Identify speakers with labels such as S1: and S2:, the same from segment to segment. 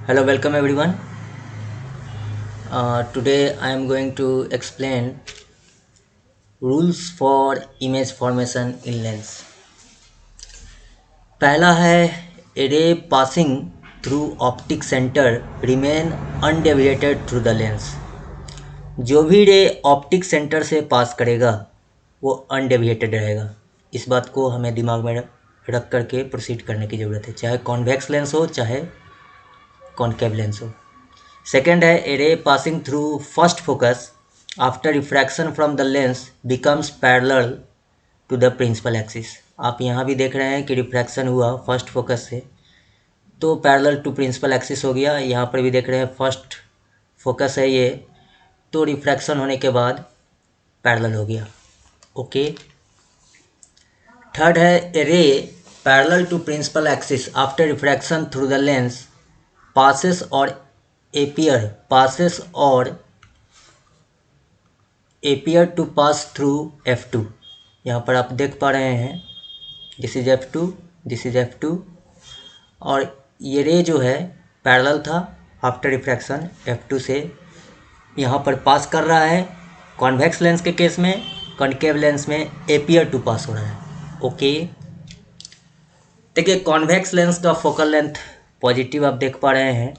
S1: Hello, welcome everyone. Today I am going to explain rules for image formation in lens. पहला है रे passing through optic centre remain undeviated through the lens. जो भी रे optic centre से पास करेगा वो अनडेविएटेड रहेगा. इस बात को हमें दिमाग में रख करके प्रोसीड करने की ज़रूरत है, चाहे कॉन्वेक्स लेंस हो चाहे कॉनकेव लेंस हो. सेकेंड है a ray passing through first focus after refraction from the lens becomes parallel to the principal axis. आप यहाँ भी देख रहे हैं कि रिफ्रैक्शन हुआ फर्स्ट फोकस से तो पैरेलल टू प्रिंसिपल एक्सिस हो गया. यहाँ पर भी देख रहे हैं फर्स्ट फोकस है ये, तो रिफ्रैक्शन होने के बाद पैरेलल हो गया. ओके. थर्ड है a ray parallel to principal axis after refraction through the lens passes or appear to pass through f2. यहाँ पर आप देख पा रहे हैं this is f2, this is f2 और ये रे जो है पैरेलल था आफ्टर रिफ्रैक्शन f2 से यहाँ पर पास कर रहा है. कॉन्वेक्स लेंस के केस में, कॉनकेव लेंस में एपियर टू पास हो रहा है. ओके. देखिए कॉन्वेक्स लेंस का फोकल लेंथ पॉजिटिव आप देख पा रहे हैं.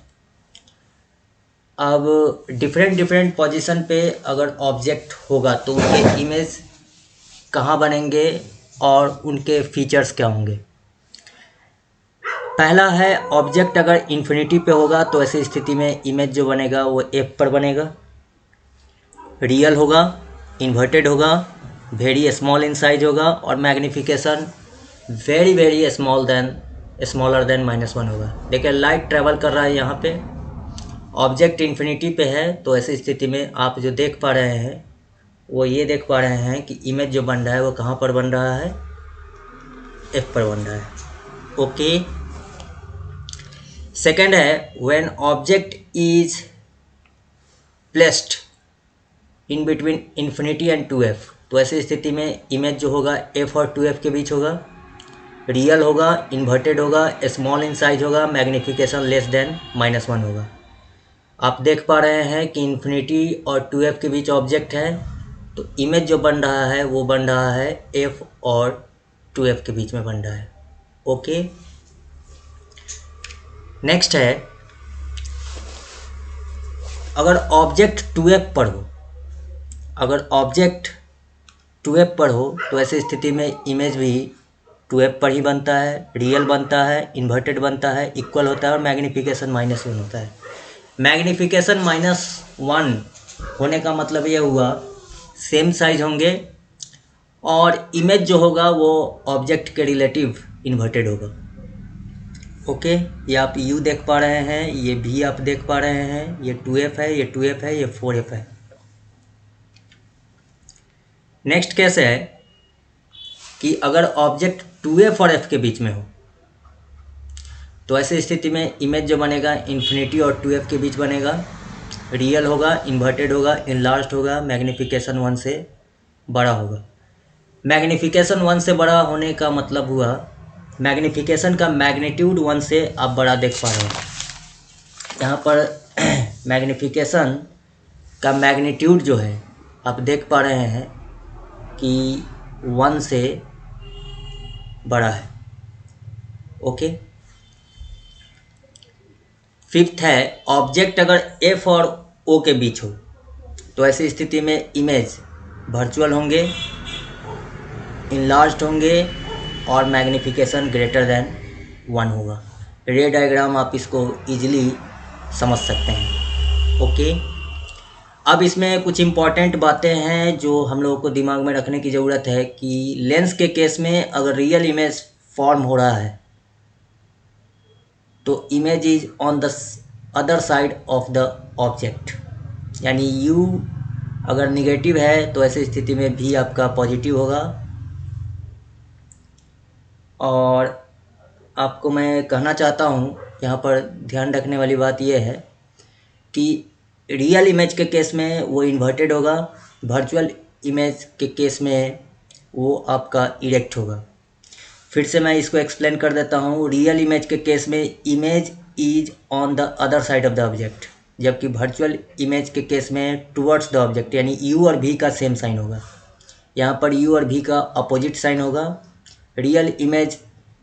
S1: अब डिफरेंट पोजीशन पे अगर ऑब्जेक्ट होगा तो उनके इमेज कहाँ बनेंगे और उनके फीचर्स क्या होंगे. पहला है ऑब्जेक्ट अगर इन्फिनिटी पे होगा तो ऐसी स्थिति में इमेज जो बनेगा वो एफ पर बनेगा. रियल होगा, इन्वर्टेड होगा, वेरी स्मॉल इन साइज होगा और मैग्निफिकेशन वेरी स्मॉलर देन -1 होगा. देखिए लाइट ट्रैवल कर रहा है यहाँ पे, ऑब्जेक्ट इन्फिनिटी पे है तो ऐसी स्थिति में आप जो देख पा रहे हैं वो ये देख पा रहे हैं कि इमेज जो बन रहा है वो कहाँ पर बन रहा है, एफ पर बन रहा है. ओके. सेकेंड है when object is placed in between infinity and 2f, तो ऐसी स्थिति में इमेज जो होगा f और 2f के बीच होगा. रियल होगा, इन्वर्टेड होगा, स्मॉल इन साइज होगा, मैग्निफिकेशन लेस देन -1 होगा. आप देख पा रहे हैं कि इन्फिनिटी और 2f के बीच ऑब्जेक्ट है तो इमेज जो बन रहा है वो बन रहा है f और 2f के बीच में बन रहा है. ओके. नेक्स्ट है अगर ऑब्जेक्ट 2f पर हो, अगर ऑब्जेक्ट 2f पर हो तो ऐसी स्थिति में इमेज भी 2f पर ही बनता है, रियल बनता है, इन्वर्टेड बनता है, इक्वल होता है और मैग्निफिकेशन -1 होता है. मैग्निफिकेशन -1 होने का मतलब ये हुआ सेम साइज होंगे और इमेज जो होगा वो ऑब्जेक्ट के रिलेटिव इन्वर्टेड होगा. ओके. ये आप u देख पा रहे हैं, ये v आप देख पा रहे हैं, ये 2f है, ये 2f है, ये 4f है. नेक्स्ट केस है कि अगर ऑब्जेक्ट 2f और f के बीच में हो तो ऐसी स्थिति में इमेज जो बनेगा इन्फिनिटी और 2f के बीच बनेगा. रियल होगा, इन्वर्टेड होगा, इनलार्ज्ड होगा, मैग्निफिकेशन 1 से बड़ा होगा. मैग्निफिकेशन 1 से बड़ा होने का मतलब हुआ मैग्निफिकेशन का मैग्नीट्यूड 1 से आप बड़ा देख पा रहे हैं. यहाँ पर मैग्निफिकेशन का मैग्नीट्यूड जो है आप देख पा रहे हैं कि 1 से बड़ा है. ओके. फिफ्थ है ऑब्जेक्ट अगर f और o के बीच हो तो ऐसी स्थिति में इमेज वर्चुअल होंगे, इनलार्ज्ड होंगे और मैग्निफिकेशन ग्रेटर देन 1 होगा. रे डायग्राम आप इसको इजीली समझ सकते हैं. ओके. अब इसमें कुछ इम्पॉर्टेंट बातें हैं जो हम लोगों को दिमाग में रखने की ज़रूरत है कि लेंस के केस में अगर रियल इमेज फॉर्म हो रहा है तो image is on the other side of the object, यानी u अगर निगेटिव है तो ऐसी स्थिति में v आपका पॉजिटिव होगा. और आपको मैं कहना चाहता हूँ यहाँ पर ध्यान रखने वाली बात यह है कि रियल इमेज के केस में वो इन्वर्टेड होगा, वर्चुअल इमेज के केस में वो आपका इरेक्ट होगा. फिर से मैं इसको एक्सप्लेन कर देता हूँ. रियल इमेज के केस में image is on the other side of the object, जबकि वर्चुअल इमेज के केस में टुवर्ड्स द ऑब्जेक्ट, यानी यू और भी का सेम साइन होगा। यहाँ पर यू और भी का अपोजिट साइन होगा। रियल इमेज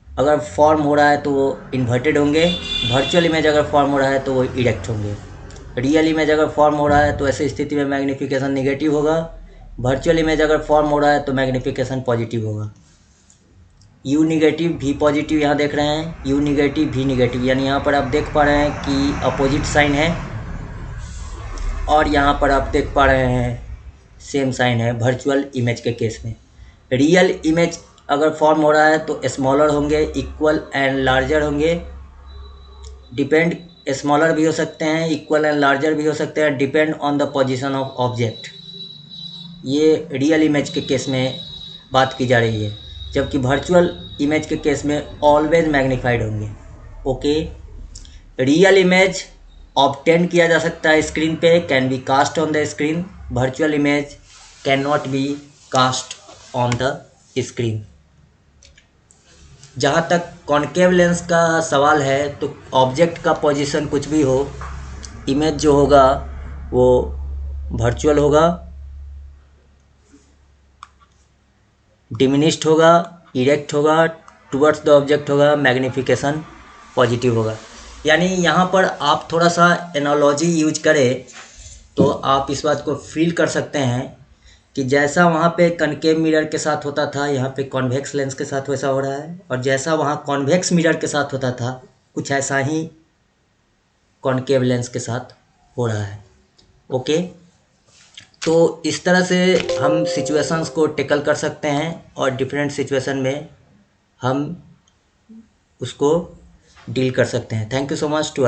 S1: अगर फॉर्म हो रहा है तो वो इन्वर्टेड होंगे, वर्चुअल इमेज अगर फॉर्म हो रहा है तो वो इरेक्ट होंगे। रियल इमेज अगर फॉर्म हो रहा है तो ऐसी स्थिति में मैग्नीफिकेशन नेगेटिव होगा, वर्चुअल इमेज अगर फॉर्म हो रहा है तो मैग्नीफिकेशन पॉजिटिव होगा। यू निगेटिव भी पॉजिटिव यहाँ देख रहे हैं, यू निगेटिव भी निगेटिव, यानी यहाँ पर आप देख पा रहे हैं कि अपोजिट साइन है, और यहाँ पर आप देख पा रहे हैं सेम साइन है वर्चुअल इमेज के केस में। रियल इमेज अगर फॉर्म हो रहा है तो स्मॉलर होंगे, इक्वल एंड लार्जर होंगे, डिपेंड स्मॉलर भी हो सकते हैं, इक्वल एंड लार्जर भी हो सकते हैं, depend on the position of object. ये रियल इमेज के केस में बात की जा रही है, जबकि वर्चुअल इमेज के केस में ऑलवेज मैग्नीफाइड होंगे। ओके, रियल इमेज ऑब्टेन किया जा सकता है स्क्रीन पे, can be cast on the screen, virtual image can not be cast on the screen. जहाँ तक कॉन्केव लेंस का सवाल है तो ऑब्जेक्ट का पोजीशन कुछ भी हो, इमेज जो होगा वो वर्चुअल होगा, डिमिनिश्ड होगा, इरेक्ट होगा, टुवर्ड्स द ऑब्जेक्ट होगा, मैग्नीफिकेशन पॉजिटिव होगा। यानी यहाँ पर आप थोड़ा सा एनालॉजी यूज करें तो आप इस बात को फील कर सकते हैं कि जैसा वहाँ पे कनकेव मिरर के साथ होता था, यहाँ पे कॉन्वेक्स लेंस के साथ वैसा हो रहा है, और जैसा वहाँ कॉन्वेक्स मिरर के साथ होता था कुछ ऐसा ही कॉन्केव लेंस के साथ हो रहा है। ओके, तो इस तरह से हम सिचुएशंस को टेकल कर सकते हैं और डिफरेंट सिचुएशन में हम उसको डील कर सकते हैं। Thank you so much to